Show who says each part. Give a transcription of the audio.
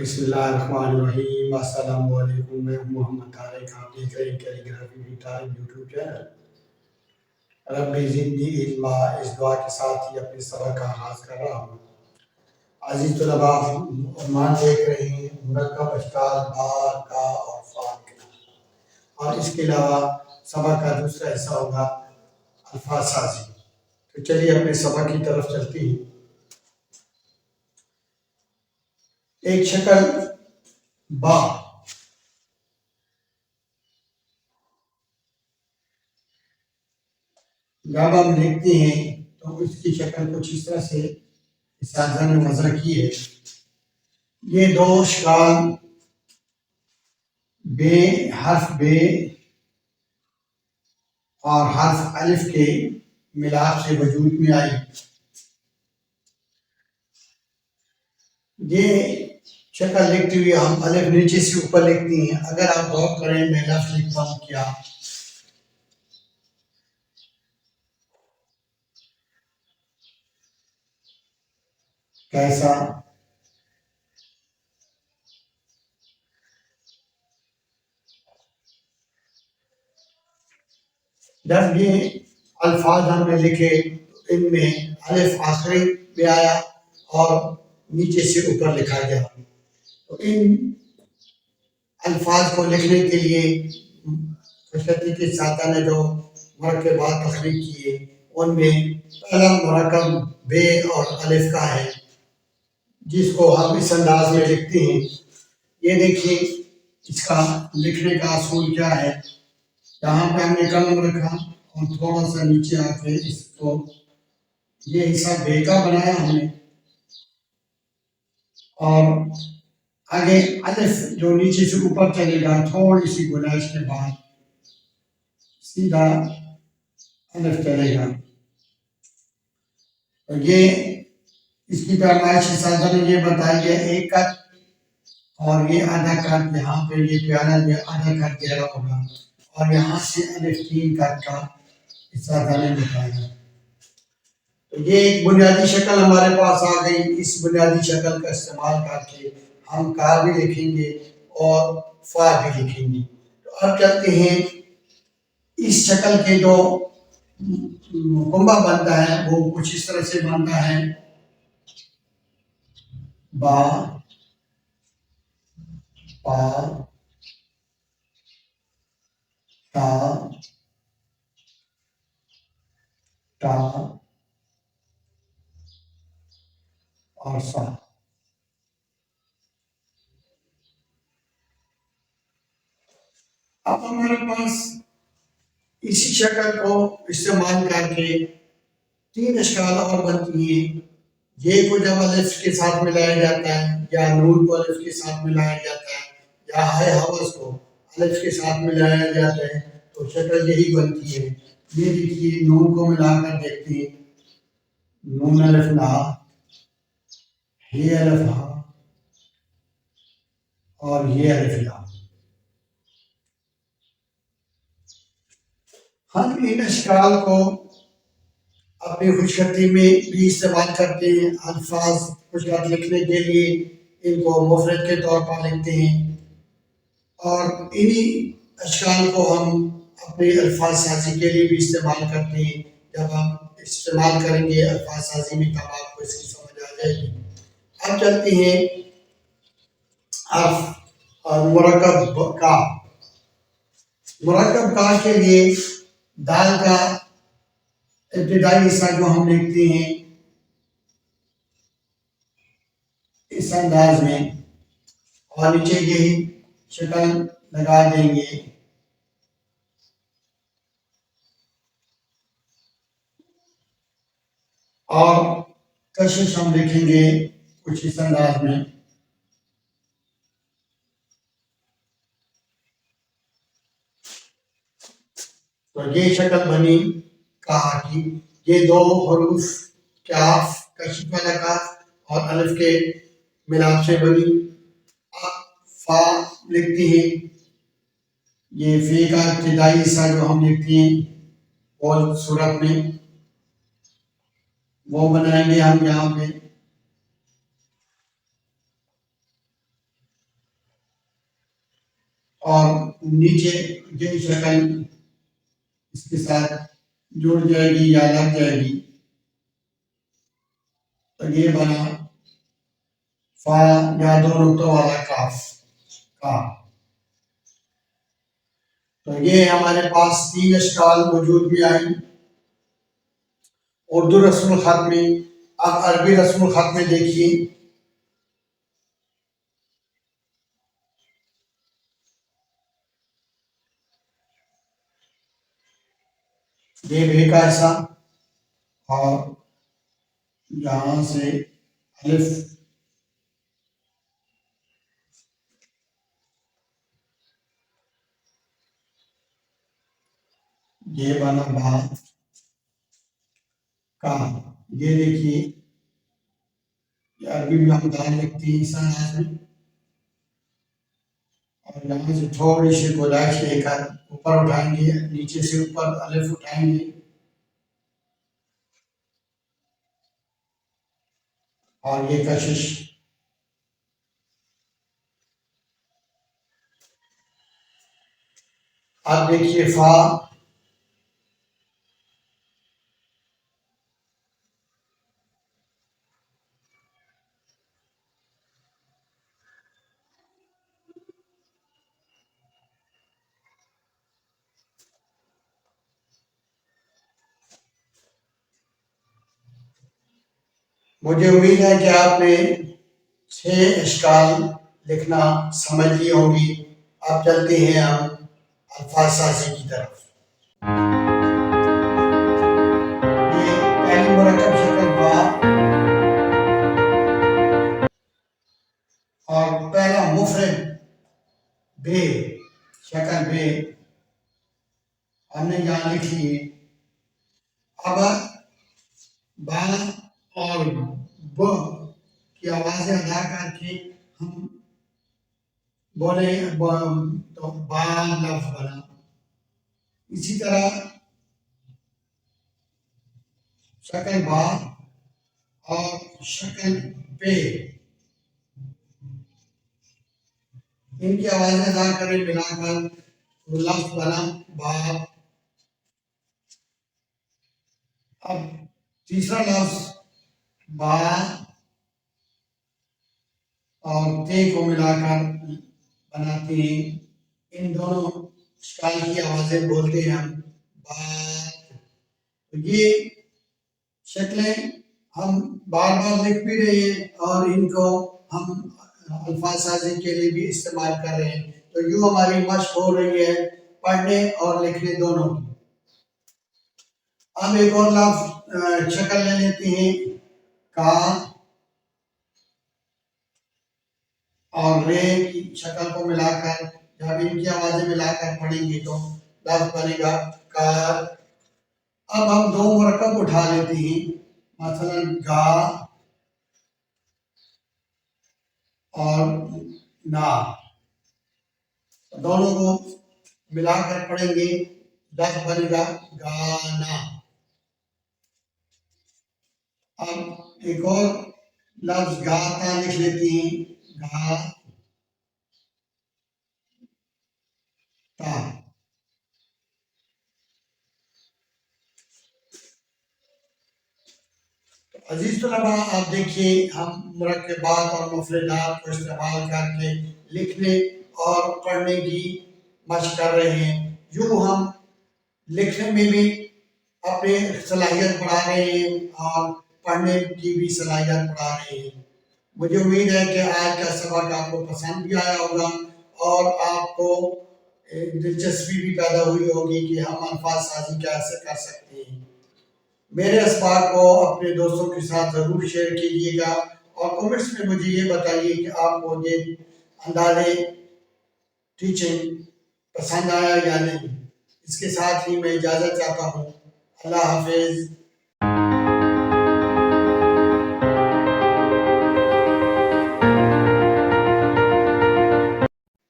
Speaker 1: بسم اللہ الرحمن الرحیم۔ السلام علیکم، میں ہوں محمد طارق، آپ دیکھ رہے ہیں کیلیگرافی وی ٹائم یوٹیوب چینل۔ رب زدنی علما، اس دعا کے ساتھ ہی اپنے سبق کا آغاز کر رہا ہوں۔ عزیز طلباء، عنوان دیکھ رہے ہیں مرکب اشکال با، کا اور فا لکھنا، اور اس کے علاوہ سبق کا دوسرا حصہ ہوگا الفاظ سازی۔ تو چلیے اپنے سبق کی طرف چلتے ہیں۔ ایک شکل با، جب ہم لکھتے ہیں تو اس کی شکل کچھ اس طرح سے اساتذہ نے وضع کی ہے۔ یہ دو اشکال بے، حرف بے اور حرف الف کے ملاپ سے وجود میں آئی۔ یہ شکل لکھتے ہوئے ہم الف نیچے سے اوپر لکھتے ہیں۔ اگر آپ غور کریں، میں لفظ لکھتا ہوں کیا، کیسا، جب یہ الفاظ ہم نے لکھے تو ان میں الف آخری میں آیا اور نیچے سے اوپر لکھا گیا۔ تو ان الفاظ کو لکھنے کے لیے خشتی کے ساتھ نے جو مرکبات تخلیق کیے، ان میں پہلا مرکب بے اور الف کا ہے، جس کو ہم اس انداز میں لکھتے ہیں۔ یہ دیکھیے اس کا لکھنے کا اصول کیا ہے۔ یہاں پہ ہم نے قلم رکھا اور تھوڑا سا نیچے آ کے اس کو یہ حصہ بے کا بنایا ہم نے، اور آگے الف جو نیچے سے اوپر چلے گا تھوڑی سی گنجائش کے بعد سیدھا الف چلے گا۔ اور یہ اس کی پیمائش اساتذہ نے یہ بتائی ہے، ایک کٹ اور یہ آدھا کٹ، یہاں پہ یہ پیالہ میں آدھا کٹ گہرا ہوگا، اور یہاں سے الف 3 کٹ کا اساتذہ نے بتایا۔ تو یہ ایک بنیادی شکل ہمارے پاس آ گئی۔ اس بنیادی شکل کا استعمال کر کے ہم کا بھی لکھیں گے اور فا بھی لکھیں گے۔ تو اب چلتے ہیں، اس شکل کے جو کنبہ بنتا ہے وہ کچھ اس طرح سے بنتا ہے، با، پا، تا، ٹا اور سا۔ اب ہمارے پاس اسی شکل کو استعمال کر کے 3 اشکال اور بنتی ہیں۔ یہ کو جب الف کے ساتھ ملایا جاتا ہے، یا نون کو الف کے ساتھ ملایا جاتا ہے، یا ہے حوض کو الف کے ساتھ ملایا جاتا ہے، تو شکل یہی بنتی ہے۔ یہ دیکھیے نون کو ملا کر دیکھتے ہیں، نون الف لا، یہ الف ہا اور یہ الف لا۔ ہم ان اشکال کو اپنی خوشخطی میں بھی استعمال کرتے ہیں۔ الفاظ خوشخط لکھنے کے لیے ان کو مفرد کے طور پر لکھتے ہیں، اور انہی اشکال کو ہم اپنے الفاظ سازی کے لیے بھی استعمال کرتے ہیں۔ جب ہم استعمال کریں گے الفاظ سازی میں تب آپ کو اس کی سمجھ آ جائے گی۔ اب چلتے ہیں حرف اور مرکب کا۔ مرکب کا کے لیے دال کا ابتدائی حصہ جو ہم لکھتے ہیں اس انداز میں، اور نیچے یہی شکل لگا دیں گے، اور کشش ہم لکھیں گے کچھ اس انداز میں۔ تو یہ شکل بنی کہا کی۔ یہ 2 حروف کاف، کشش والا کاف اور الف کے ملاپ سے بنی۔ اب فا لکھتے ہیں، یہ فے کا ابتدائی حصہ جو ہم لکھتے ہیں قول صورت میں، وہ بنائیں گے ہم یہاں پہ۔ اور نیچے یہ شکل اس کے ساتھ جڑ جائے گی یا لگ جائے گی، تو یہ بنا فا یا دو نقطوں والا کاف کا۔ تو یہ ہمارے پاس 3 اشکال موجود بھی آئیں اردو رسم الخط میں۔ اب عربی رسم الخط میں دیکھیے، یہ بے کا ایسا اور یہاں سے الف، یہ بنا با کا۔ یہ دیکھیے یہ عربی میں ہم دال لکھتے ہیں اس انداز میں، اور یہاں سے تھوڑی سی گنجائش لے کر اوپر اٹھائیں گے، نیچے سے اوپر الف اٹھائیں گے اور یہ کشش۔ اب دیکھیے فا، مجھے امید ہے کہ آپ نے 6 اشکال لکھنا سمجھ لی ہوں گی۔ اب چلتے ہیں ہم الفاظ سازی کی طرف۔ یہ پہلی مرکب شکل با اور پہلا مفرد بے شکل بے ہم نے یہاں لکھی ہے۔ اب با اور ب کی آوازیں ادا کر کے ہم بولے تو با لفظ بنا۔ اسی طرح شکل با اور شکل پے، ان کی آوازیں ادا کریں ملا کر لفظ بنا با۔ اب تیسرا لفظ با اور تے کو ملا کر بناتے ہیں، ان دونوں اشکال کی آوازیں بولتے ہیں ہم بات۔ یہ شکلیں ہم بار بار لکھ بھی رہے ہیں اور ان کو ہم الفاظ سازی کے لیے بھی استعمال کر رہے ہیں، تو یوں ہماری مشق ہو رہی ہے پڑھنے اور لکھنے دونوں کی۔ اب ایک اور لفظ شکل لے لیتے ہیں کا اور رے کی شکل کو ملا کر، جب ان کی آوازیں ملا کر پڑھیں گے تو لفظ بنے گا کار۔ اب ہم 2 مرکب اٹھا لیتے ہیں، مثلا گا اور نا، دونوں کو ملا کر پڑھیں گے لفظ بنے گا گانا۔ اب ایک اور لفظ گاتا لکھ لیتے ہیں، گا تا۔ عزیز طلبہ آپ دیکھیے ہم مرکبات اور مفردات کو استعمال کر کے لکھنے اور پڑھنے کی مشق کر رہے ہیں، یوں ہم لکھنے میں بھی اپنی صلاحیت بڑھا رہے ہیں اور پڑھنے کی بھی صلاحیت بڑھا رہے ہیں۔ مجھے امید ہے کہ آج کا سبق آپ کو پسند بھی آیا ہوگا اور آپ کو ایک دلچسپی بھی پیدا ہوئی ہوگی کہ ہم الفاظ سازی کیسے کر سکتے ہیں۔ میرے اسباق کو اپنے دوستوں کے ساتھ ضرور شیئر کیجیے گا اور کمنٹس میں مجھے یہ بتائیے کہ آپ کو یہ انداز ٹیچنگ پسند آیا یا نہیں۔ اس کے ساتھ ہی میں اجازت چاہتا ہوں۔ اللہ حافظ۔